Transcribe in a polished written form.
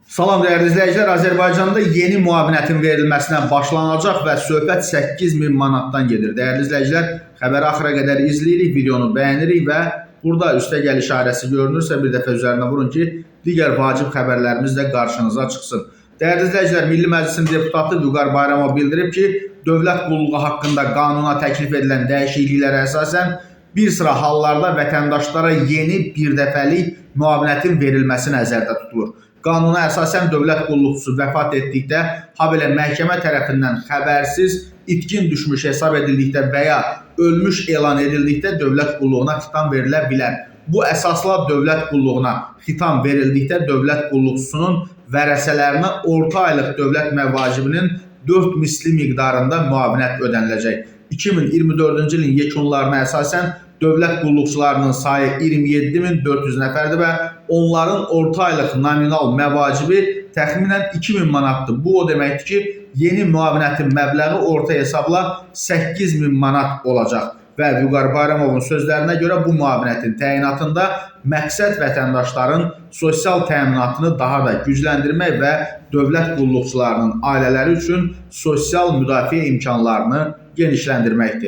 Salam değerli izləyicilər, Azərbaycanda yeni müavinətin verilməsinə başlanacaq və söhbət 8000 manatdan gedir. Değerli izləyicilər, xəbəri axıra qədər izləyirik, videonu bəyənirik və burada üstə gəl işarəsi görünürsə bir dəfə üzərinə vurun ki, digər vacib xəbərlərimiz də qarşınıza çıxsın. Değerli izləyicilər, Milli Məclisin deputatı Vüqar Bayramov bildirib ki, dövlət qulluğu haqqında qanuna təklif edilən dəyişikliklərə əsasən bir sıra hallarda vətəndaşlara yeni bir dəfəlik müavinətin verilməsi nəzərdə tutulur. Qanuna əsasən dövlət qulluqçusu vəfat etdikdə, habelə məhkəmə tərəfindən xəbərsiz itkin düşmüş hesab edildikdə və ya ölmüş elan edildikdə dövlət qulluğuna xitam verilə bilər. Bu əsasla dövlət qulluğuna xitam verildikdə dövlət qulluqçusunun vərəsələrinə orta aylıq dövlət məvacibinin 4 misli miqdarında müavinət ödəniləcək. 2024-cü ilin yekunlarına əsasən dövlət qulluqçularının sayı 27400 nəfərdir və onların orta aylıq nominal məvacibi təxminən 2000 manatdır. Bu o deməkdir ki, yeni müavinətin məbləği orta hesabla 8000 manat olacaq. Və Vüqar Bayramovun sözlərinə görə bu müavinətin təyinatında məqsəd vətəndaşların sosial təminatını daha da gücləndirmək və dövlət qulluqçularının ailələri üçün sosial müdafiə imkanlarını genişləndirməkdir.